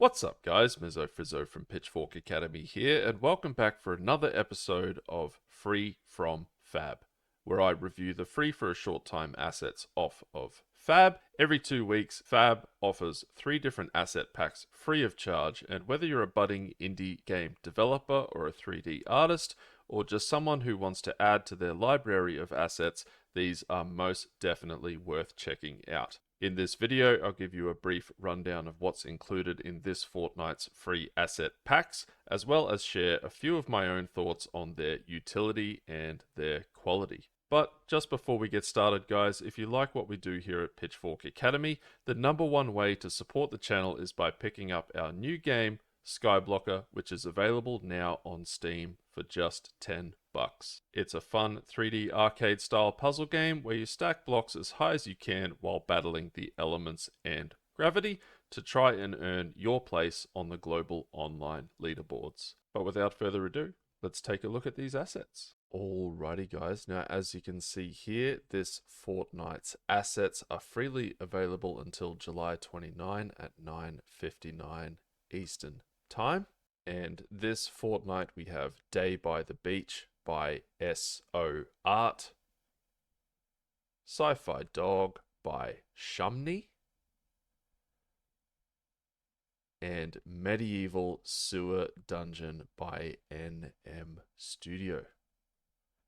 What's up, guys? MizzoFrizzo from Pitchfork Academy here, and welcome back for another episode of Free from Fab, where I review the free for a short time assets off of Fab. Every 2 weeks, Fab offers 3 different asset packs free of charge, and whether you're a budding indie game developer or a 3D artist, or just someone who wants to add to their library of assets, these are most definitely worth checking out. In this video, I'll give you a brief rundown of what's included in this fortnight's free asset packs, as well as share a few of my own thoughts on their utility and their quality. But just before we get started, guys, if you like what we do here at Pitchfork Academy, the number one way to support the channel is by picking up our new game, Skyblocker, which is available now on Steam for just $10. It's a fun 3D arcade style puzzle game where you stack blocks as high as you can while battling the elements and gravity to try and earn your place on the global online leaderboards. But without further ado, let's take a look at these assets. Alrighty, guys, now as you can see here, this fortnight's assets are freely available until July 29 at 9:59 Eastern Time. And this fortnight we have Day by the Beach by SO.Art, Sci-Fi Dog by Shumniy, and Medieval Sewer Dungeon by NM Studio.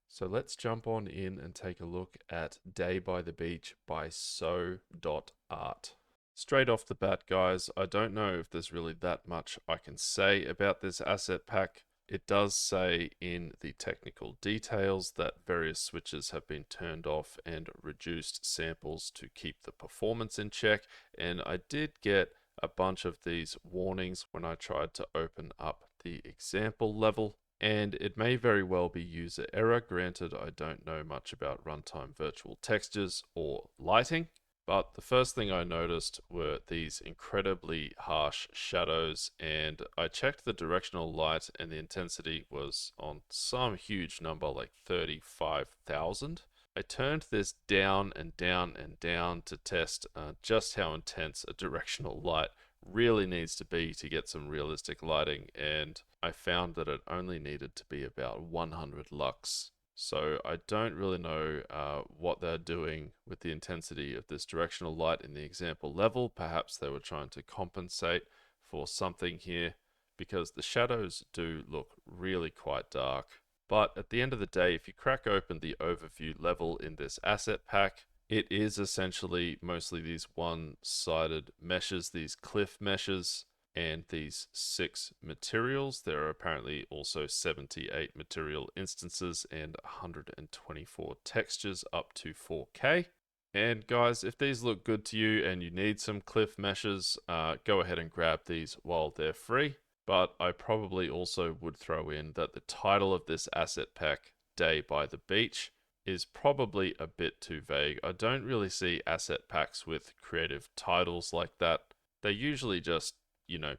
So let's jump on in and take a look at Day by the Beach by So.Art. Straight off the bat, guys, I don't know if there's really that much I can say about this asset pack. It does say in the technical details that various switches have been turned off and reduced samples to keep the performance in check, and I did get a bunch of these warnings when I tried to open up the example level, and it may very well be user error. Granted, I don't know much about runtime virtual textures or lighting. But the first thing I noticed were these incredibly harsh shadows, and I checked the directional light and the intensity was on some huge number like 35,000. I turned this down and down and down to test just how intense a directional light really needs to be to get some realistic lighting, and I found that it only needed to be about 100 lux. So I don't really know what they're doing with the intensity of this directional light in the example level. Perhaps they were trying to compensate for something here, because the shadows do look really quite dark. But at the end of the day, if you crack open the overview level in this asset pack, it is essentially mostly these one-sided meshes, these cliff meshes, and these 6 materials. There are apparently also 78 material instances and 124 textures up to 4K. And guys, if these look good to you and you need some cliff meshes, go ahead and grab these while they're free. But I probably also would throw in that the title of this asset pack, Day by the Beach, is probably a bit too vague. I don't really see asset packs with creative titles like that. They usually just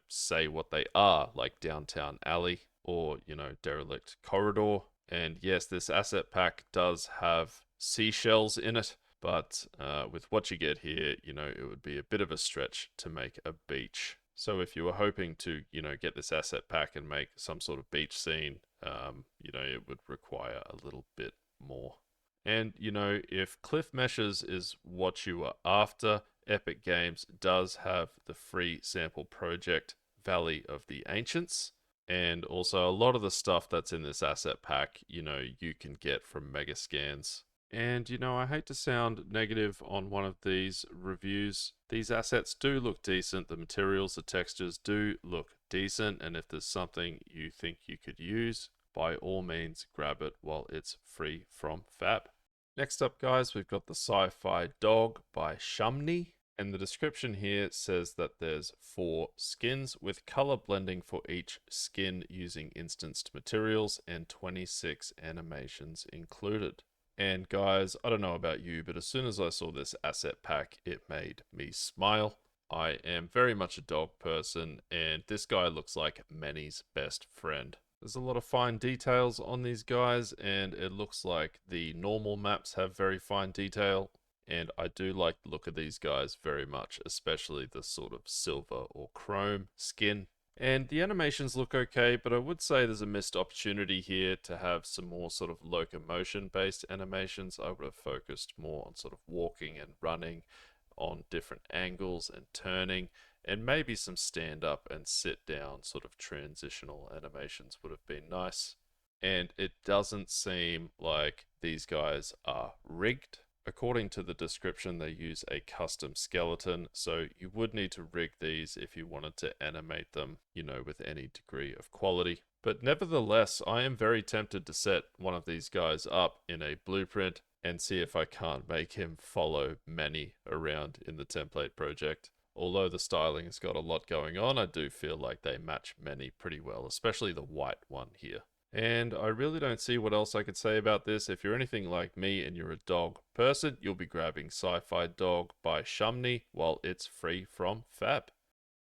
say what they are, like Downtown Alley or, Derelict Corridor. And yes, this asset pack does have seashells in it, but with what you get here, it would be a bit of a stretch to make a beach. So if you were hoping to, get this asset pack and make some sort of beach scene, it would require a little bit more. And, if cliff meshes is what you are after, Epic Games does have the free sample project Valley of the Ancients, and also a lot of the stuff that's in this asset pack, you can get from Megascans. And, I hate to sound negative on one of these reviews. These assets do look decent. The materials, the textures do look decent, and if there's something you think you could use, by all means grab it while it's free from Fab. Next up, guys, we've got the Sci-Fi Dog by Shumniy. And the description here says that there's 4 skins with color blending for each skin using instanced materials and 26 animations included. And guys, I don't know about you, but as soon as I saw this asset pack, it made me smile. I am very much a dog person, and this guy looks like Manny's best friend. There's a lot of fine details on these guys, and it looks like the normal maps have very fine detail. and I do like the look of these guys very much, especially the sort of silver or chrome skin. And the animations look okay, but I would say there's a missed opportunity here to have some more sort of locomotion based animations. I would have focused more on sort of walking and running on different angles and turning, and maybe some stand up and sit down sort of transitional animations would have been nice. And it doesn't seem like these guys are rigged. According to the description, they use a custom skeleton, so you would need to rig these if you wanted to animate them, you know, with any degree of quality. But nevertheless, I am very tempted to set one of these guys up in a blueprint and see if I can't make him follow Manny around in the template project. Although the styling has got a lot going on, I do feel like they match Manny pretty well, especially the white one here. And I really don't see what else I could say about this. If you're anything like me and you're a dog person, you'll be grabbing Sci-Fi Dog by Shumniy while it's free from Fab.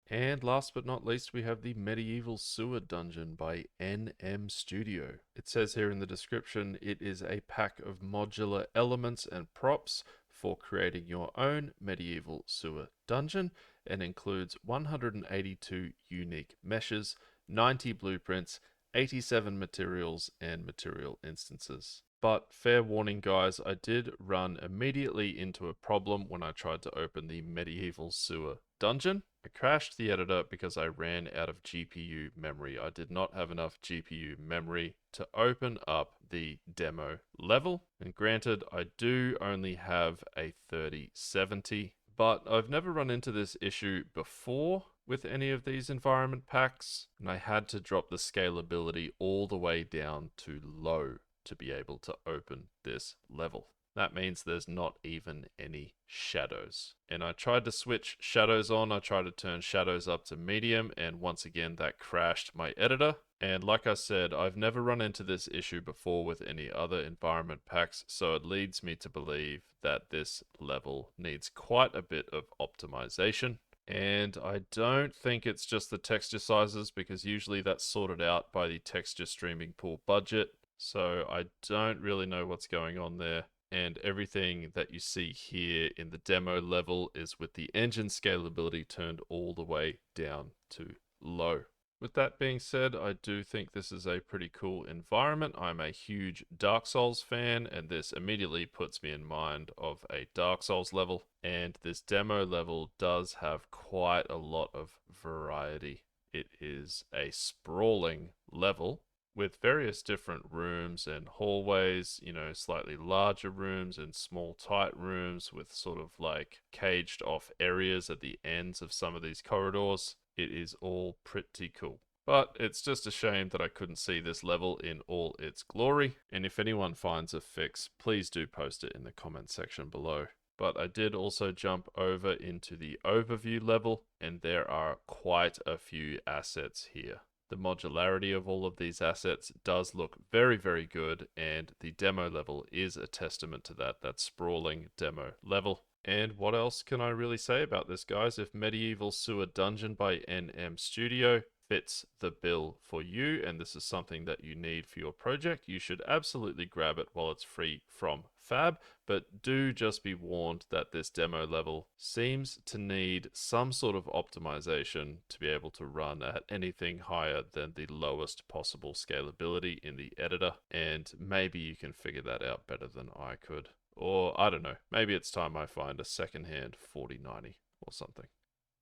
And last but not least, we have the Medieval Sewer Dungeon by NM Studio. It says here in the description, it is a pack of modular elements and props for creating your own medieval sewer dungeon, and includes 182 unique meshes, 90 blueprints, 87 materials and material instances. But fair warning guys, I did run immediately into a problem when I tried to open the medieval sewer dungeon. I crashed the editor because I ran out of GPU memory. I did not have enough GPU memory to open up the demo level. And granted, I do only have a 3070, but I've never run into this issue before with any of these environment packs, and I had to drop the scalability all the way down to low to be able to open this level. That means there's not even any shadows. And I tried to switch shadows on, I tried to turn shadows up to medium, and once again that crashed my editor. And like I said, I've never run into this issue before with any other environment packs, so it leads me to believe that this level needs quite a bit of optimization. And I don't think it's just the texture sizes, because usually that's sorted out by the texture streaming pool budget. So I don't really know what's going on there. And everything that you see here in the demo level is with the engine scalability turned all the way down to low. With that being said, I do think this is a pretty cool environment. I'm a huge Dark Souls fan, and this immediately puts me in mind of a Dark Souls level. And this demo level does have quite a lot of variety. It is a sprawling level with various different rooms and hallways, you know, slightly larger rooms and small tight rooms with sort of like caged off areas at the ends of some of these corridors. It is all pretty cool. But it's just a shame that I couldn't see this level in all its glory, and if anyone finds a fix, please do post it in the comment section below. But I did also jump over into the overview level, and there are quite a few assets here. The modularity of all of these assets does look very, very good, and the demo level is a testament to that sprawling demo level. And what else can I really say about this, guys? If Medieval Sewer Dungeon by NM Studio fits the bill for you, and this is something that you need for your project, you should absolutely grab it while it's free from Fab. But do just be warned that this demo level seems to need some sort of optimization to be able to run at anything higher than the lowest possible scalability in the editor, and maybe you can figure that out better than I could. Or, I don't know, maybe it's time I find a secondhand 4090 or something.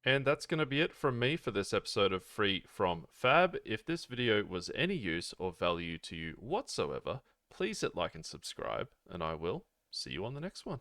And that's going to be it from me for this episode of Free From Fab. If this video was any use or value to you whatsoever, please hit like and subscribe, and I will see you on the next one.